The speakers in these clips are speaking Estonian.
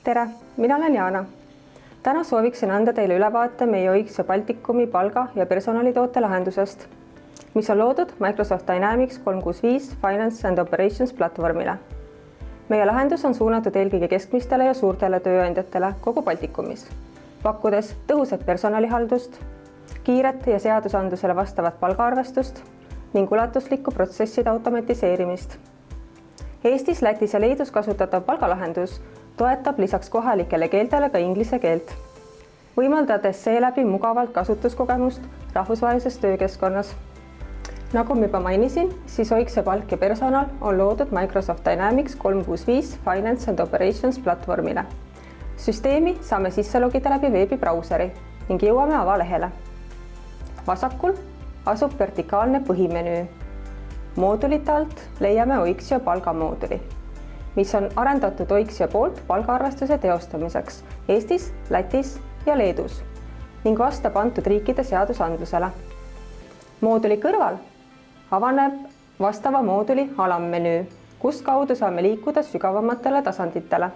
Tere, mina olen Jaana. Täna sooviksin anda teile ülevaate meie OX ja Baltikumi palga- ja personalitoote lahendusest, mis on loodud Microsoft Dynamics 365 Finance and Operations platvormile. Meie lahendus on suunatud eelkõige keskmistele ja suurtele tööandjatele kogu Baltikumis, pakkudes tõhusat personalihaldust, kiiret ja seadusandlusele vastavat palgaarvestust ning ulatuslikku protsesside automatiseerimist. Eestis, Lätis ja Leedus kasutatav palgalahendus toetab lisaks kohalikele keeltele ka inglise keelt, võimaldades seeläbi mugavalt kasutuskogemust rahvusvahelises töökeskkonnas. Nagu ma juba mainisin, siis OX ja palk ja personal on loodud Microsoft Dynamics 365 Finance and Operations platvormile. Süsteemi saame sisse logida läbi veebibrauseri ning jõuame avalehele. Vasakul asub vertikaalne põhimenüü. Moodulite alt leiame OX ja palga mooduli, mis on arendatud OX ja poolt palgaarvestuse teostamiseks Eestis, Lätis ja Leedus ning vastab antud riikide seadusandlusele. Mooduli kõrval avaneb vastava mooduli alammenüü, kust kaudu saame liikuda sügavamatele tasanditele.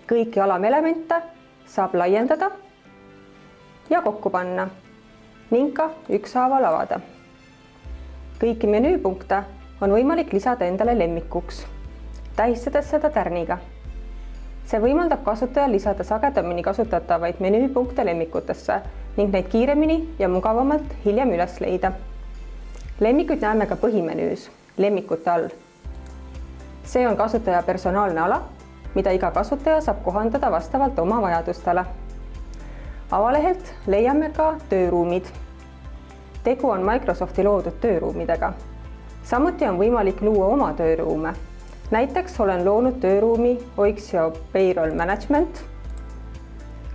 Kõiki alamelemente saab laiendada ja kokku panna ning ka ükshaaval avada. Kõiki menüüpunkte on võimalik lisada endale lemmikuks, tähistades seda tärniga. See võimaldab kasutajal lisada sagedamini kasutatavaid menüüpunkte lemmikutesse ning neid kiiremini ja mugavamalt hiljem üles leida. Lemmikuid näeme ka põhimenüüs, lemmikute all. See on kasutaja personaalne ala, mida iga kasutaja saab kohandada vastavalt oma vajadustele. Avalehelt leiame ka tööruumid. Tegu on Microsofti loodud tööruumidega. Samuti on võimalik luua oma tööruume. Näiteks olen loonud tööruumi OX ja Payroll Management,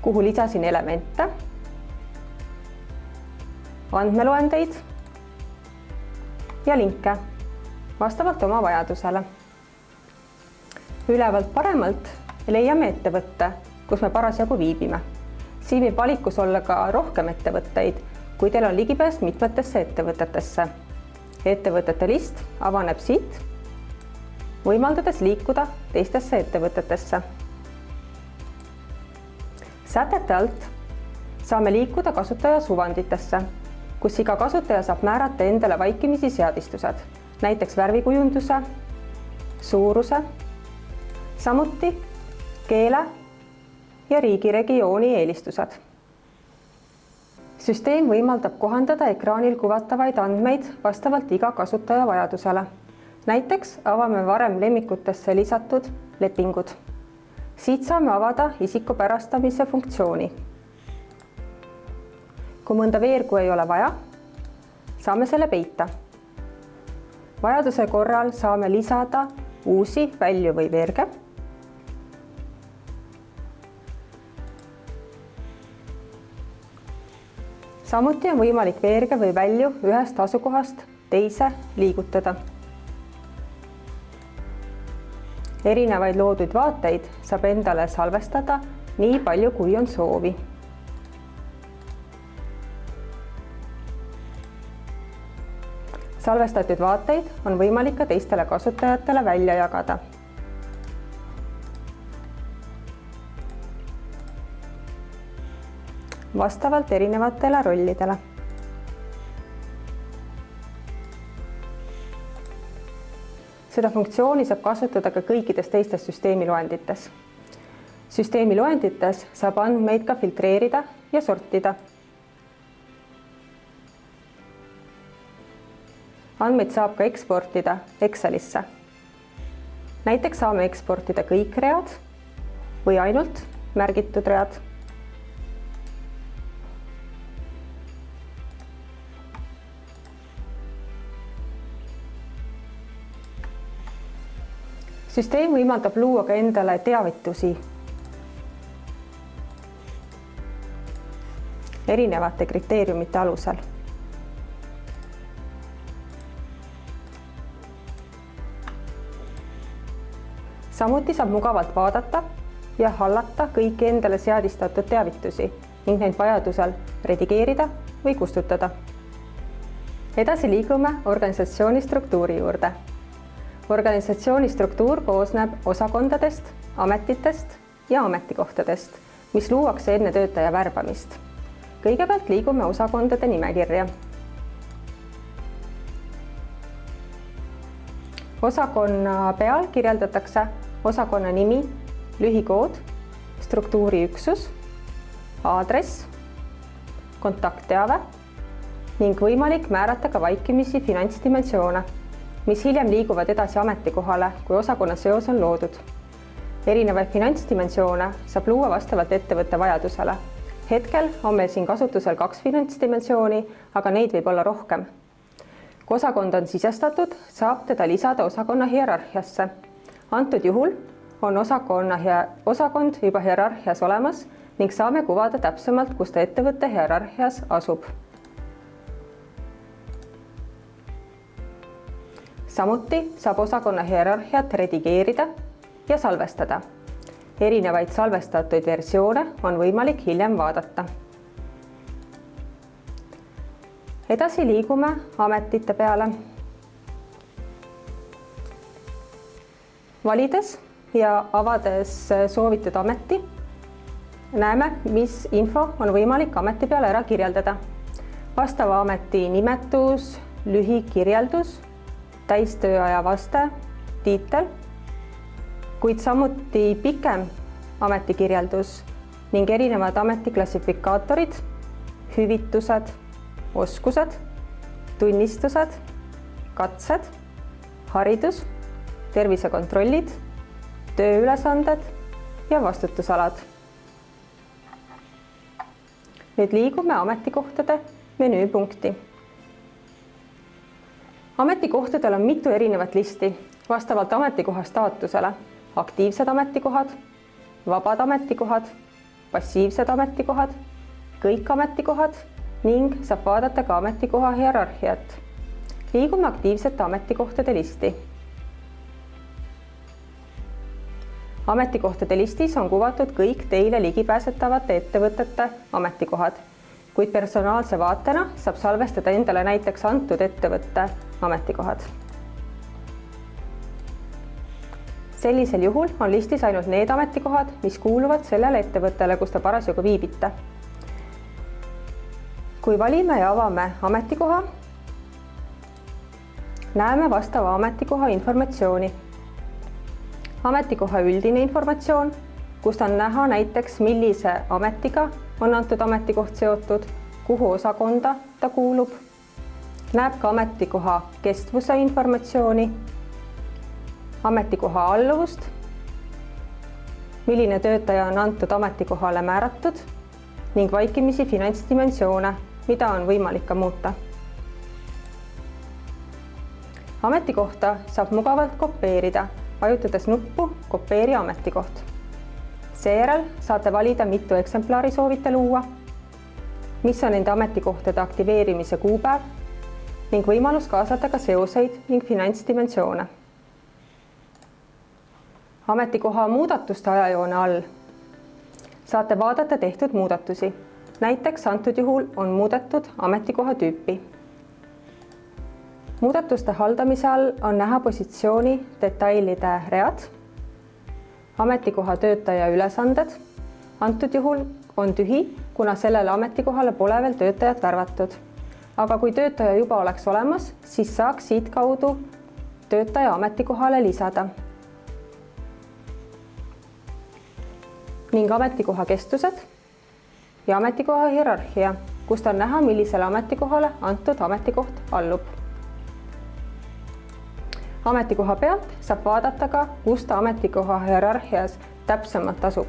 kuhu lisasin elemente, andmeloendeid ja linke vastavalt oma vajadusele. Ülevalt paremalt leiame ettevõtte, kus me parasjagu viibime. Siin võib valikus olla ka rohkem ettevõtteid, kui teil on ligipääs mitmetesse ettevõtetesse. Ettevõtete list avaneb siit, võimaldades liikuda teistesse ettevõtetesse. Sätete alt saame liikuda kasutaja suvanditesse, kus iga kasutaja saab määrata endale vaikimisi seadistused, näiteks värvikujunduse, suuruse, samuti keele ja riigiregiooni eelistused. Süsteem võimaldab kohandada ekraanil kuvatavaid andmeid vastavalt iga kasutaja vajadusele. Näiteks avame varem lemmikutesse lisatud lepingud. Siit saame avada isiku pärastamise funktsiooni. Kui mõnda veergu ei ole vaja, saame selle peita. Vajaduse korral saame lisada uusi välju või veerge. Samuti on võimalik veerge või välju ühest asukohast teise liigutada. Erinevaid loodud vaateid saab endale salvestada nii palju, kui on soovi. Salvestatud vaateid on võimalik ka teistele kasutajatele välja jagada. Vastavalt erinevatele rollidele. Seda funktsiooni saab kasutada ka kõikides teistes süsteemiloendites. Süsteemiloendites saab andmeid ka filtreerida ja sortida. Andmeid saab ka eksportida Excelisse. Näiteks saame eksportida kõik read või ainult märgitud read. Süsteem võimaldab luua ka endale teavitusi erinevate kriteeriumite alusel. Samuti saab mugavalt vaadata ja hallata kõiki endale seadistatud teavitusi ning neid vajadusel redigeerida või kustutada. Edasi liigume organisatsiooni struktuuri juurde. Organisatsiooni struktuur koosneb osakondadest, ametitest ja ametikohtadest, mis luuakse enne töötaja värbamist. Kõigepealt liigume osakondade nimekirja. Osakonna peal kirjeldatakse osakonna nimi, lühikood, struktuuriüksus, aadress, kontaktteave ning võimalik määrata ka vaikimisi finantsdimensioone, mis hiljem liiguvad edasi ametikohale, kui osakonna seos on loodud. Erinevaid finantsdimensioone saab luua vastavalt ettevõtte vajadusele. Hetkel on meil siin kasutusel 2 finantsdimensiooni, aga neid võib olla rohkem. Kui osakond on sisestatud, saab teda lisada osakonna hierarhiasse. Antud juhul on osakond juba hierarhias olemas ning saame kuvada täpsemalt, kus ta ettevõtte hierarhias asub. Samuti saab osakonna hierarhiat redigeerida ja salvestada. Erinevaid salvestatud versioone on võimalik hiljem vaadata. Edasi liigume ametite peale. Valides ja avades soovitud ameti, näeme, mis info on võimalik ameti peale ära kirjeldada. Vastava ameti nimetus, lühikirjeldus, täistööaja vaste, tiitel, kuid samuti pikem ametikirjeldus ning erinevad ametiklassifikaatorid, hüvitused, oskused, tunnistused, katsed, haridus, tervisekontrollid, tööülesanded ja vastutusalad. Nüüd liigume ametikohtade menüüpunkti. Ametikohtadel on mitu erinevat listi vastavalt ametikoha staatusele. Aktiivsed ametikohad, vabad ametikohad, passiivsed ametikohad, kõik ametikohad ning saab vaadata ka ametikoha hierarhiat. Liigume aktiivsete ametikohtade listi. Ametikohtade listis on kuvatud kõik teile ligipääsetavate ettevõtete ametikohad, kuid personaalse vaatena saab salvestada endale näiteks antud ettevõtte ametikohad. Sellisel juhul on listis ainult need ametikohad, mis kuuluvad sellele ettevõttele, kus te parasjagu viibite. Kui valime ja avame ametikoha, näeme vastava ametikoha informatsiooni. Ametikoha üldine informatsioon, kust on näha näiteks, millise ametiga on antud ametikoht seotud, kuhu osakonda ta kuulub, näeb ka ametikoha kestvuse informatsiooni, ametikoha alluvust, milline töötaja on antud ametikohale määratud ning vaikimisi finantsdimensioone, mida on võimalik ka muuta. Ametikohta saab mugavalt kopeerida, vajutades nuppu Kopeeri ametikoht. Seejärel saate valida, mitu eksemplari soovite luua, mis on nende ametikohtade aktiveerimise kuupäev ning võimalus kaasata ka seoseid ning finantsdimensioone. Ametikoha muudatuste ajajoone all saate vaadata tehtud muudatusi. Näiteks antud juhul on muudetud ametikoha tüüpi. Muudatuste haldamise all on näha positsiooni detailide read, ametikoha töötaja ülesanded. Antud juhul on tühi, kuna sellele ametikohale pole veel töötajat värvatud. Aga kui töötaja juba oleks olemas, siis saaks siit kaudu töötaja ametikohale lisada. Ning ametikoha kestused ja ametikoha hierarhia, kust on näha, millisele ametikohale antud ametikoht allub. Ametikoha pealt saab vaadata ka, kus ta ametikoha hierarhias täpsemalt asub.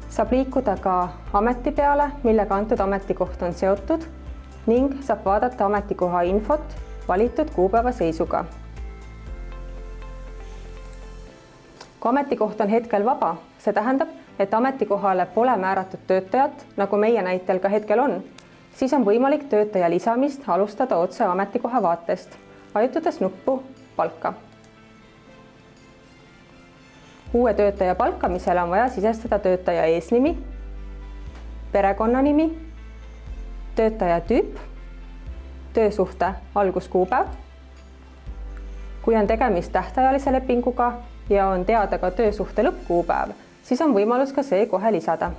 Saab liikuda ka ameti peale, millega antud ametikoht on seotud ning saab vaadata ametikoha infot valitud kuupäeva seisuga. Kui ametikoht on hetkel vaba, see tähendab, et ametikohale pole määratud töötajat, nagu meie näitel ka hetkel on, siis on võimalik töötaja lisamist alustada otse ametikoha vaatest, vajutades nuppu palka. Uue töötaja palkamisele on vaja sisestada töötaja eesnimi, perekonnanimi, töötaja tüüp, töösuhte alguskuupäev. Kui on tegemist tähtajalise lepinguga ja on teada ka töösuhte lõppkuupäev, siis on võimalus ka see kohe lisada.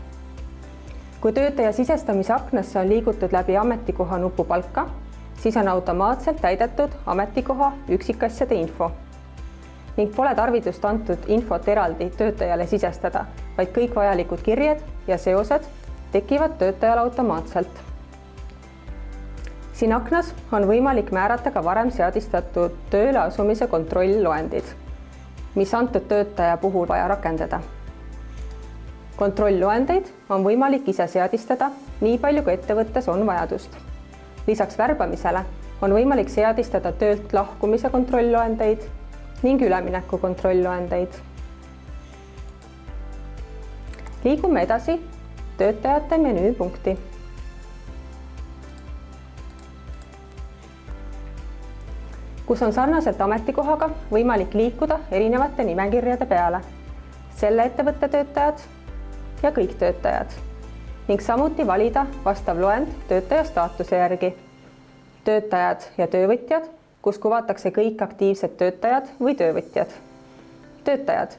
Kui töötaja sisestamise aknasse on liigutud läbi ametikoha nupu palka, siis on automaatselt täidetud ametikoha üksikasjade info ning pole tarvidust antud infot eraldi töötajale sisestada, vaid kõik vajalikud kirjed ja seosed tekivad töötajal automaatselt. Siin aknas on võimalik määrata ka varem seadistatud tööle asumise kontrollloendid, mis antud töötaja puhul vaja rakendada. Kontrollloendeid on võimalik ise seadistada nii palju, kui ettevõttes on vajadust. Lisaks värbamisele on võimalik seadistada töölt lahkumise kontrollloendeid ning ülemineku kontrollloendeid. Liigume edasi töötajate menüüpunkti. Kus on sarnaselt ametikohaga võimalik liikuda erinevate nimekirjade peale, selle ettevõtte töötajad ja kõik töötajad ning samuti valida vastav loend töötaja staatuse järgi, töötajad ja töövõtjad, kus kuvatakse kõik aktiivsed töötajad või töövõtjad, töötajad,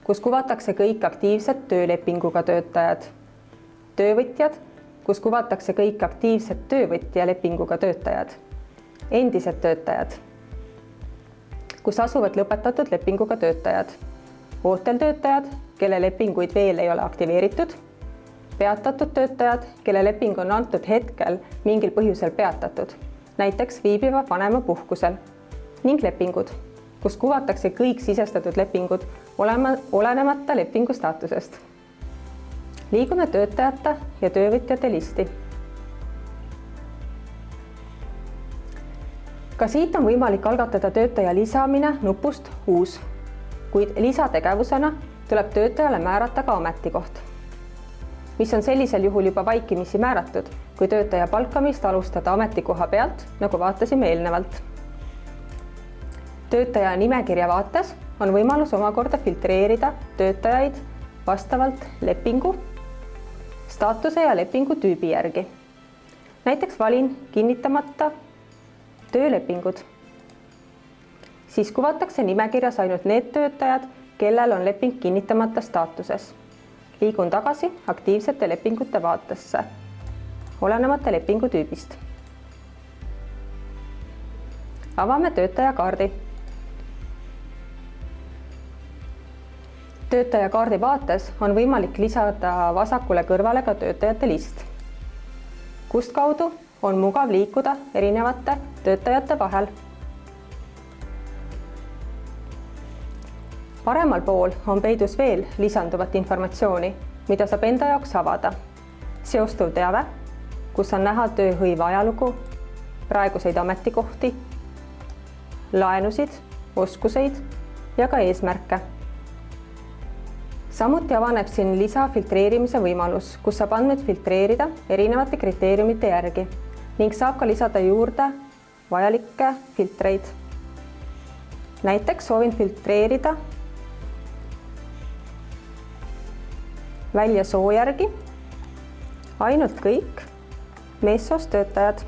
kus kuvatakse kõik aktiivsed töölepinguga töötajad, töövõtjad, kus kuvatakse kõik aktiivsed töövõtja lepinguga töötajad, endised töötajad, kus asuvad lõpetatud lepinguga töötajad, ooteltöötajad, kelle lepinguid veel ei ole aktiveeritud, peatatud töötajad, kelle leping on antud hetkel mingil põhjusel peatatud, näiteks viibiva vanema puhkusel, ning lepingud, kus kuvatakse kõik sisestatud lepingud olenemata lepingu staatusest. Liigume töötajate ja töövõtjate listi. Ka siit on võimalik algatada töötaja lisamine nupust Uus, kuid lisategevusena tuleb töötajale määrata ka ametikoht, mis on sellisel juhul juba vaikimisi määratud, kui töötaja palkamist alustada ametikoha pealt, nagu vaatasime eelnevalt. Töötaja nimekirja vaates on võimalus omakorda filtreerida töötajaid vastavalt lepingu, staatuse ja lepingu tüübi järgi. Näiteks valin kinnitamata töölepingud. Siis kuvatakse nimekirjas ainult need töötajad, kellel on leping kinnitamata staatuses. Liigun tagasi aktiivsete lepingute vaatesse, olenemata lepingu tüübist. Avame töötajakaardi. Töötajakaardi vaates on võimalik lisada vasakule kõrvale ka töötajate list, kust kaudu on mugav liikuda erinevate töötajate vahel. Paremal pool on peidus veel lisanduvat informatsiooni, mida saab enda jaoks avada. Seostuv teave, kus on näha tööhõive ajalugu, praeguseid ametikohti, laenusid, oskuseid ja ka eesmärke. Samuti avaneb siin lisafiltreerimise võimalus, kus saab andmed filtreerida erinevate kriteeriumite järgi ning saab ka lisada juurde vajalikke filtreid. Näiteks soovin filtreerida välja soo järgi ainult kõik meessoost töötajad.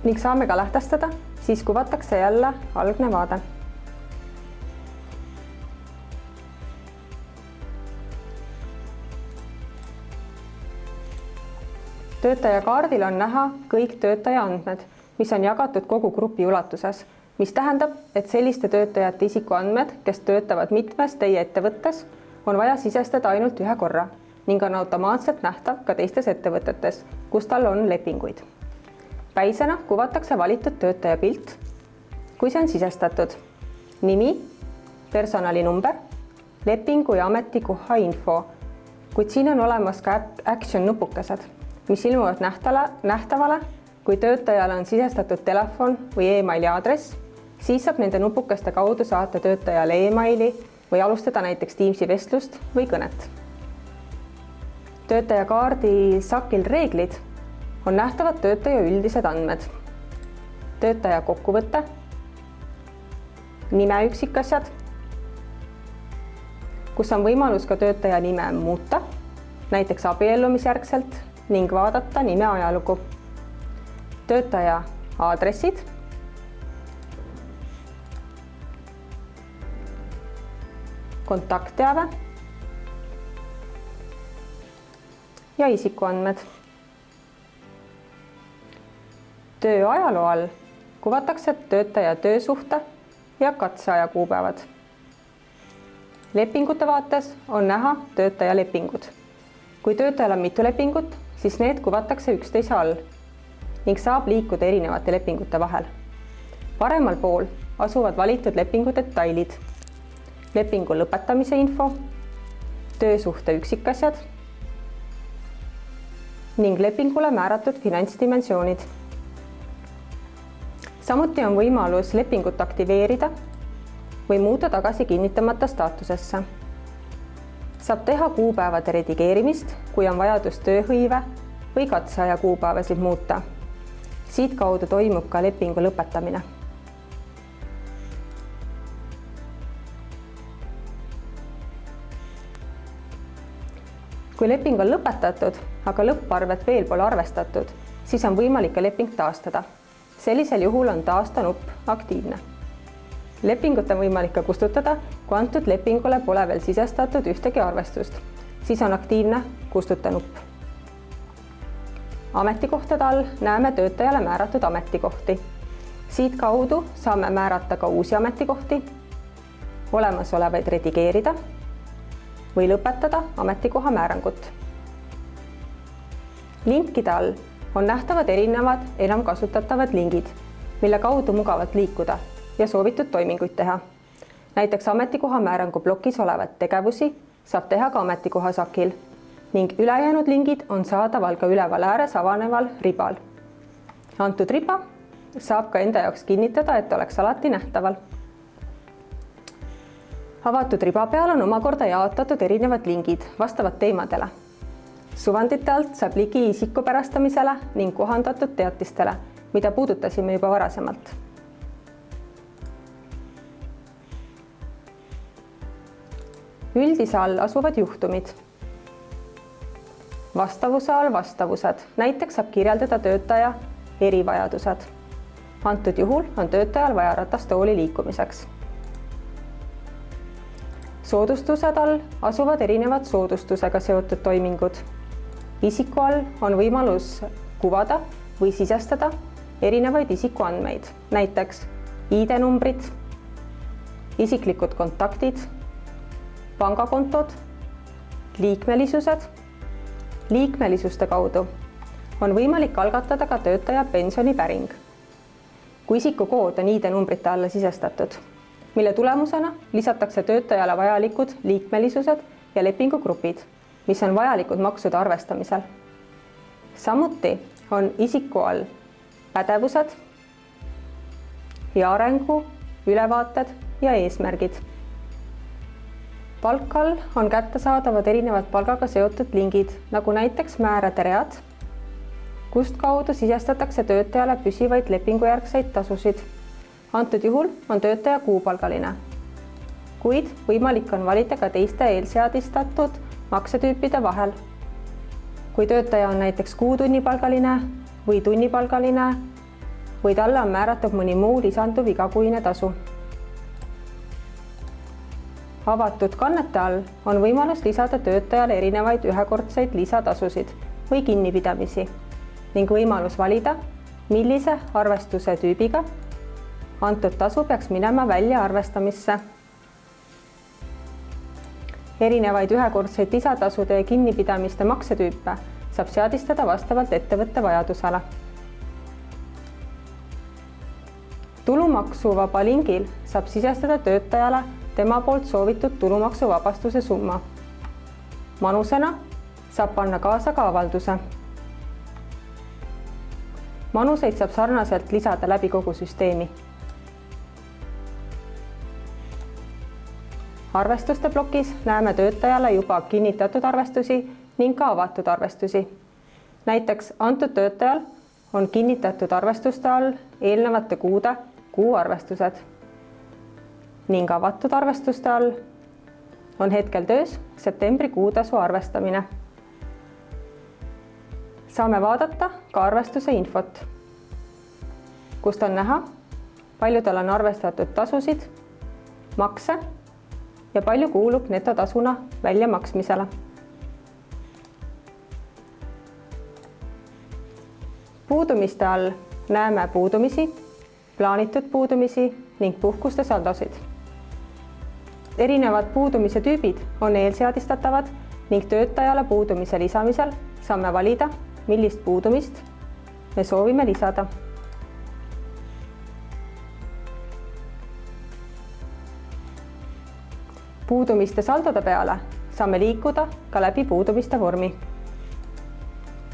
Ning saame ka lähtestada, siis kuvatakse jälle algne vaade. Töötajakaardil on näha kõik töötaja andmed, mis on jagatud kogu grupi ulatuses, mis tähendab, et selliste töötajate isikuandmed, kes töötavad mitmes teie ettevõttes, on vaja sisestada ainult ühe korra ning on automaatselt nähtav ka teistes ettevõtetes, kus tal on lepinguid. Päisena kuvatakse valitud töötaja pilt, kui see on sisestatud. Nimi, personalinumber, lepingu ja ametikoha info, kuid siin on olemas ka action nupukesed, mis ilmuvad nähtavale, kui töötajal on sisestatud telefon või emaili aadress, siis saab nende nupukeste kaudu saata töötajale emaili või alustada näiteks Teamsi vestlust või kõnet. Töötajakaardi sakil reeglid on nähtavad töötaja üldised andmed, töötaja kokkuvõte, nime üksikasjad, kus on võimalus ka töötaja nime muuta, näiteks abiellumisjärgselt ning vaadata nime ajalugu. Töötaja aadressid, kontaktteave ja isikuandmed. Töö ajaloo all kuvatakse töötaja töösuhte ja katseaja kuupäevad. Lepingute vaates on näha töötaja lepingud. Kui töötajal on mitu lepingut, siis need kuvatakse üksteise all ning saab liikuda erinevate lepingute vahel. Paremal pool asuvad valitud lepingu detailid, lepingu lõpetamise info, töösuhte üksikasjad ning lepingule määratud finantsdimensioonid. Samuti on võimalus lepingut aktiveerida või muuta tagasi kinnitamata staatusesse. Saab teha kuupäevade redigeerimist, kui on vajadus tööhõive või katseaja kuupäevasid muuta. Siit kaudu toimub ka lepingu lõpetamine. Kui leping on lõpetatud, aga lõpparvet veel pole arvestatud, siis on võimalik ka leping taastada. Sellisel juhul on taasta nupp aktiivne. Lepingut on võimalik ka kustutada, kui antud lepingule pole veel sisestatud ühtegi arvestust, siis on aktiivne kustuta nupp. Ametikohtade all näeme töötajale määratud ametikohti. Siit kaudu saame määrata ka uusi ametikohti, olemasolevaid redigeerida või lõpetada ametikoha määrangut. Linkide all on nähtavad erinevad enam kasutatavad lingid, mille kaudu mugavalt liikuda ja soovitud toiminguid teha. Näiteks ametikoha määrangu plokis olevat tegevusi saab teha ka ametikoha sakil ning ülejäänud lingid on saadaval ka üleval ääres avaneval ribal. Antud riba saab ka enda jaoks kinnitada, et oleks alati nähtaval. Avatud riba peal on omakorda jaotatud erinevad lingid vastavad teemadele. Suvandite alt saab ligi isikupärastamisele ning kohandatud teatistele, mida puudutasime juba varasemalt. Üldise all asuvad juhtumid. Vastavuse all vastavused, näiteks saab kirjeldada töötaja erivajadused. Antud juhul on töötajal vaja ratastooli liikumiseks. Soodustused all asuvad erinevad soodustusega seotud toimingud. Isiku all on võimalus kuvada või sisestada erinevaid isikuandmeid, näiteks ID-numbrid, isiklikud kontaktid, pangakontod, liikmelisused. Liikmelisuste kaudu on võimalik algatada ka töötaja pensionipäring, kui isikukood on ID-numbrite alla sisestatud, mille tulemusena lisatakse töötajale vajalikud liikmelisused ja lepingugrupid, mis on vajalikud maksude arvestamisel. Samuti on isiku all pädevused ja arengu, ülevaated ja eesmärgid. Palk all on kättesaadavad erinevad palgaga seotud lingid, nagu näiteks määrade read, kust kaudu sisestatakse töötajale püsivaid lepingujärgseid tasusid. Antud juhul on töötaja kuupalgaline, kuid võimalik on valida ka teiste eelseadistatud maksetüüpide vahel. Kui töötaja on näiteks kuutunnipalgaline või tunnipalgaline või talle on määratud mõni muu lisanduv igakuine tasu. Avatud kannete all on võimalus lisada töötajale erinevaid ühekordseid lisatasusid või kinnipidamisi ning võimalus valida, millise arvestuse tüübiga antud tasu peaks minema välja arvestamisse. Erinevaid ühekordseid lisatasude ja kinnipidamiste maksetüüpe saab seadistada vastavalt ettevõtte vajadusele. Tulumaksuvaba lingil saab sisestada töötajale tema poolt soovitud tulumaksuvabastuse summa. Manusena saab panna kaasa ka avalduse. Manuseid saab sarnaselt lisada läbi kogu süsteemi. Arvestuste plokis näeme töötajale juba kinnitatud arvestusi ning ka avatud arvestusi. Näiteks antud töötajal on kinnitatud arvestuste all eelnevate kuude kuuarvestused ning avatud arvestuste all on hetkel töös septembri kuutasu arvestamine. Saame vaadata ka arvestuse infot, kust on näha, palju tal on arvestatud tasusid, makse ja palju kuulub netotasuna väljamaksmisele. Puudumiste all näeme puudumisi, plaanitud puudumisi ning puhkuste saldosid. Erinevad puudumise tüübid on eelseadistatavad ning töötajale puudumise lisamisel saame valida, millist puudumist me soovime lisada. Puudumiste saldode peale saame liikuda ka läbi puudumiste vormi.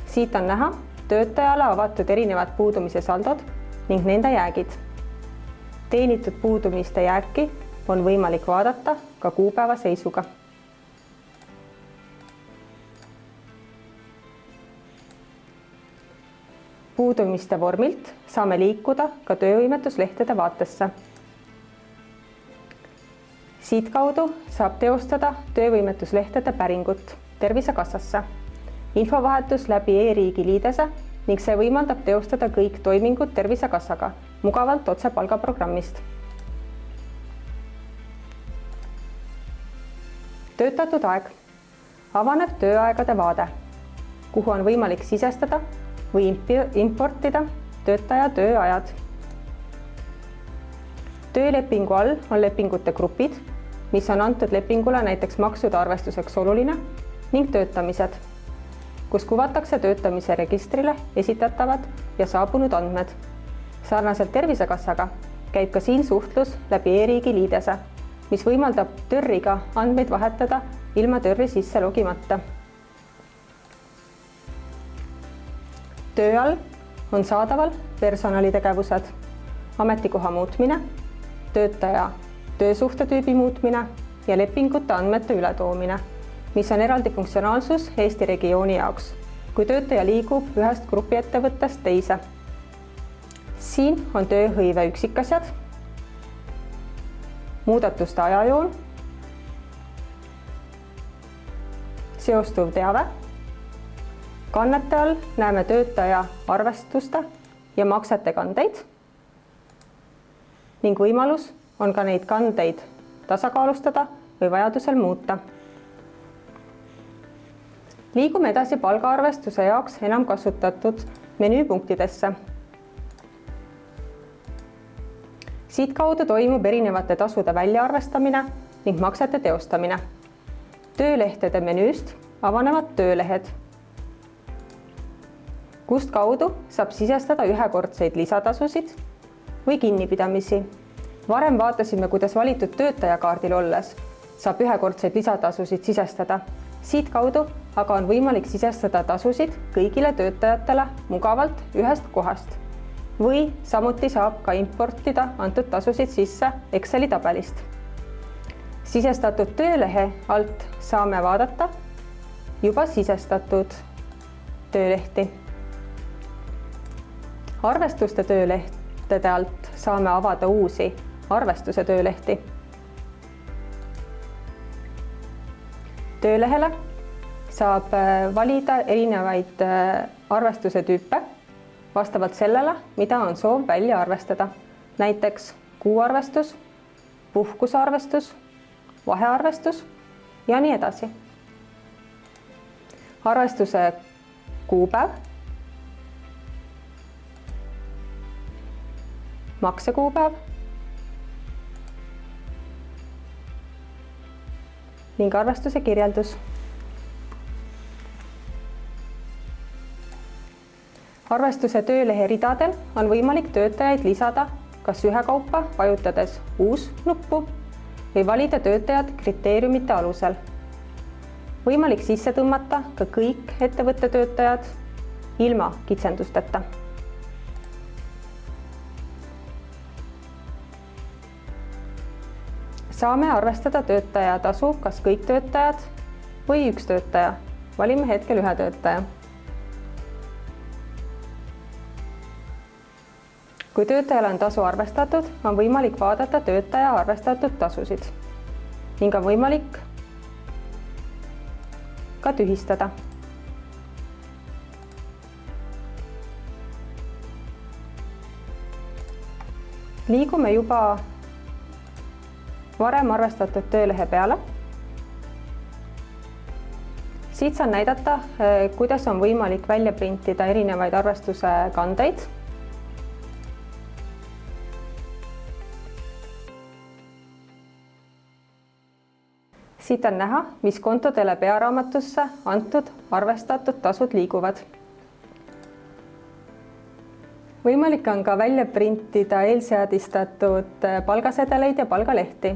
Siit on näha töötajale avatud erinevad puudumise saldod ning nende jäägid. Teenitud puudumiste jääki on võimalik vaadata ka kuupäeva seisuga. Puudumiste vormilt saame liikuda ka töövõimetuslehtede vaatesse. Siit kaudu saab teostada töövõimetuslehtede päringut Tervisekassasse. Infovahetus läbi e-riigi liidese ning see võimaldab teostada kõik toimingud Tervisekassaga mugavalt otse palgaprogrammist. Töötatud aeg. Avaneb tööaegade vaade, kuhu on võimalik sisestada või importida töötaja tööajad. Töölepingu all on lepingute grupid, mis on antud lepingule näiteks maksude arvestuseks oluline ning töötamised, kus kuvatakse töötamise registrile esitatavad ja saabunud andmed. Sarnaselt Tervisekassaga käib ka siin suhtlus läbi e-riigi liidese, mis võimaldab TÖRRiga andmeid vahetada ilma TÖRRi sisse logimata. Töö all on saadaval personalitegevused, ametikoha muutmine, töötaja töösuhtetüübi muutmine ja lepingute andmete ületoomine, mis on eraldi funktsionaalsus Eesti regiooni jaoks, kui töötaja liigub ühest grupiettevõttest teise. Siin on tööhõive üksikasjad, muudatuste ajajoon, seostuv teave. Kannete all näeme töötaja arvestuste ja maksete kandeid ning võimalus on ka neid kandeid tasakaalustada või vajadusel muuta. Liigume edasi palgaarvestuse jaoks enam kasutatud menüüpunktidesse. Siit kaudu toimub erinevate tasude väljaarvestamine ning maksete teostamine. Töölehtede menüüst avanevad töölehed, kust kaudu saab sisestada ühekordseid lisatasusid või kinnipidamisi. Varem vaatasime, kuidas valitud töötajakaardil olles saab ühekordseid lisatasusid sisestada. Siit kaudu aga on võimalik sisestada tasusid kõigile töötajatele mugavalt ühest kohast või samuti saab ka importida antud tasusid sisse Exceli tabelist. Sisestatud töölehe alt saame vaadata juba sisestatud töölehti. Arvestuste töölehtede alt saame avada uusi arvestuse töölehti. Töölehele saab valida erinevaid arvestuse tüüpe vastavalt sellele, mida on soov välja arvestada. Näiteks kuuarvestus, puhkusearvestus, vahearvestus ja nii edasi. Arvestuse kuupäev, maksekuupäev ning arvestuse kirjeldus. Arvestuse töölehe ridadel on võimalik töötajaid lisada kas ühekaupa vajutades uus nuppu või valida töötajad kriteeriumite alusel. Võimalik sisse tõmmata ka kõik ettevõtte töötajad ilma kitsendusteta. Saame arvestada töötaja tasu kas kõik töötajad või üks töötaja. Valime hetkel ühe töötaja. Kui töötajale on tasu arvestatud, on võimalik vaadata töötaja arvestatud tasusid ning on võimalik ka tühistada. Liigume juba varem arvestatud töölehe peale. Siit saan näidata, kuidas on võimalik välja printida erinevaid arvestuse kandeid. Siit on näha, mis kontodele pearaamatusse antud arvestatud tasud liiguvad. Võimalik on ka välja printida eelseadistatud palgasedeleid ja palgalehti.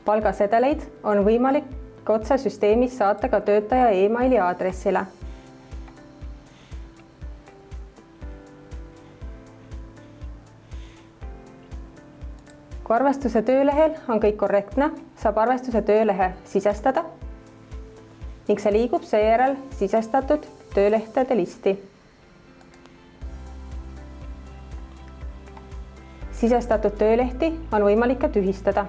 Palgasedeleid on võimalik otse süsteemis saata ka töötaja e-maili aadressile. Kui arvestuse töölehel on kõik korrektne, saab arvestuse töölehe sisestada ning see liigub seejärel sisestatud töölehtede listi. Sisestatud töölehti on võimalik ka tühistada,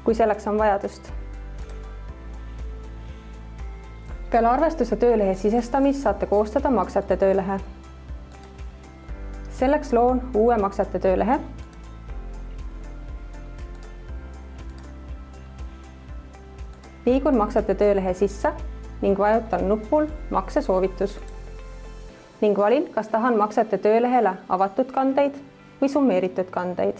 kui selleks on vajadust. Peale arvestuse töölehe sisestamist saate koostada maksete töölehe. Selleks loon uue maksete töölehe. Liigun maksete töölehe sisse ning vajutan nupul maksesoovitus ning valin, kas tahan maksete töölehele avatud kandeid või summeeritud kandeid.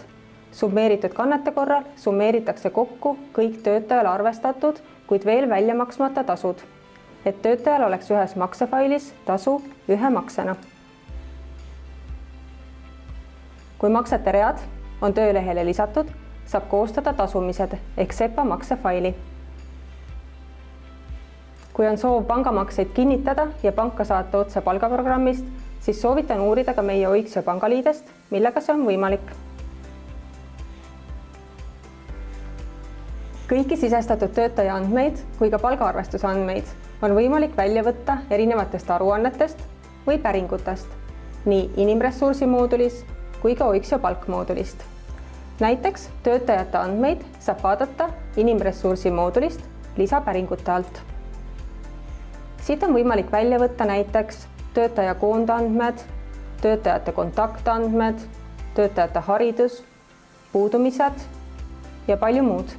Summeeritud kannete korral summeeritakse kokku kõik töötajale arvestatud, kuid veel välja maksmata tasud, et töötajal oleks ühes maksefailis tasu ühe maksena. Kui maksete read on töölehele lisatud, saab koostada tasumised ehk SEPA maksefaili. Kui on soov pangamakseid kinnitada ja panka saata otse palgaprogrammist, siis soovitan uurida ka meie OIX pangaliidest, millega see on võimalik. Kõiki sisestatud töötaja andmeid kui ka palgaarvestuse andmeid on võimalik välja võtta erinevatest aruannetest või päringutest, nii inimressursi moodulis kui ka OIX palkmoodulist. Näiteks töötajate andmeid saab vaadata inimressursi moodulist lisapäringute alt. Siit on võimalik välja võtta näiteks töötaja koondandmed, töötajate kontaktandmed, töötajate haridus, puudumised ja palju muud.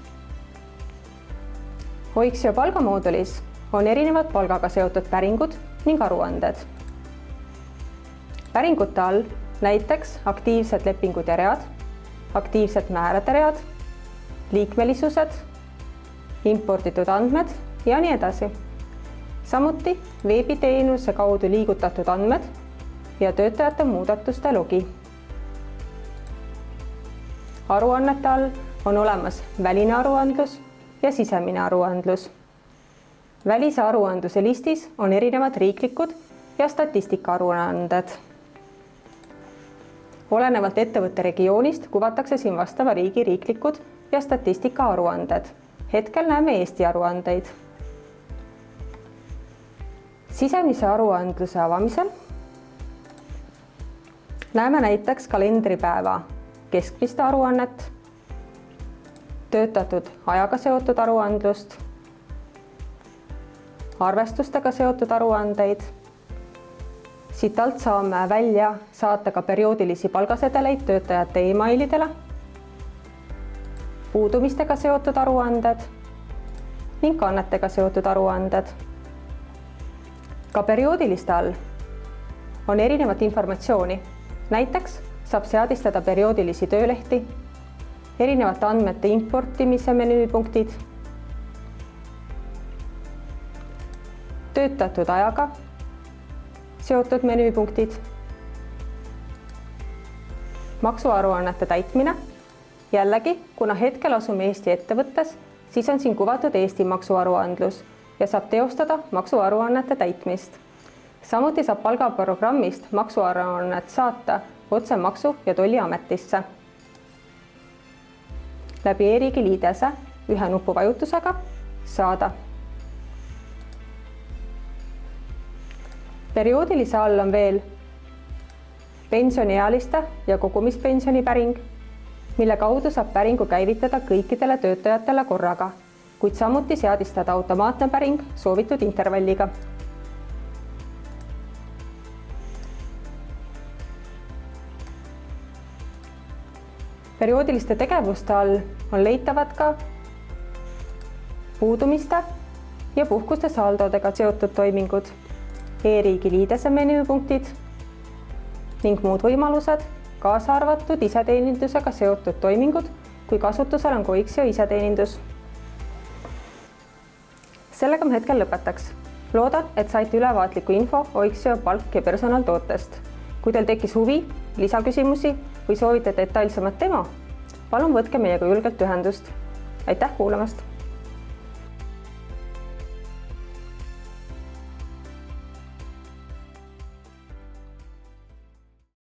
OIX palgamoodulis on erinevad palgaga seotud päringud ning aruanded. Päringute all näiteks aktiivsed lepingud ja read, aktiivsed määrade read, liikmelisused, imporditud andmed ja nii edasi. Samuti veebiteenuse kaudu liigutatud andmed ja töötajate muudatuste logi. Aruannete all on olemas väline aruandlus ja sisemine aruandlus. Välise aruandluse listis on erinevad riiklikud ja statistika aruanded. Olenevalt ettevõtte regioonist kuvatakse siin vastava riigi riiklikud ja statistika aruanded. Hetkel näeme Eesti aruandeid. Sisemise aruandluse avamisel näeme näiteks kalendripäeva keskmist aruannet, töötatud ajaga seotud aruandlust, arvestustega seotud aruandeid. Siit alt saame välja saata ka perioodilisi palgasedeleid töötajate e-mailidele, puudumistega seotud aruanded ning kannetega seotud aruanded. Ka perioodiliste all on erinevat informatsiooni. Näiteks saab seadistada perioodilisi töölehti, erinevate andmete importimise menüüpunktid, töötatud ajaga seotud menüüpunktid, maksuaruannete täitmine. Jällegi, kuna hetkel asume Eesti ettevõttes, siis on siin kuvatud Eesti maksuaruandlus ja saab teostada maksuaruannete täitmist. Samuti saab palgaprogrammist maksuaruannet saata otse Maksu- ja Tolliametisse. Läbi e-riigi liidese ühe nupuvajutusega saada. Perioodilise all on veel pensioniealiste ja kogumispensioni päring, mille kaudu saab päringu käivitada kõikidele töötajatele korraga kuid samuti seadistada automaatne päring soovitud intervalliga. Perioodiliste tegevuste all on leitavad ka puudumiste ja puhkuste saldodega seotud toimingud, e-riigi liidese menüüpunktid ning muud võimalused, kaasa arvatud iseteenindusega seotud toimingud, kui kasutusel on Coixio iseteenindus. Sellega ma hetkel lõpetaks. Loodan, et saite ülevaatliku info Coixio palk- ja personaltootest. Kui teil tekkis huvi, lisaküsimusi või soovite detailsemat demo, palun võtke meiega julgelt ühendust. Aitäh kuulamast!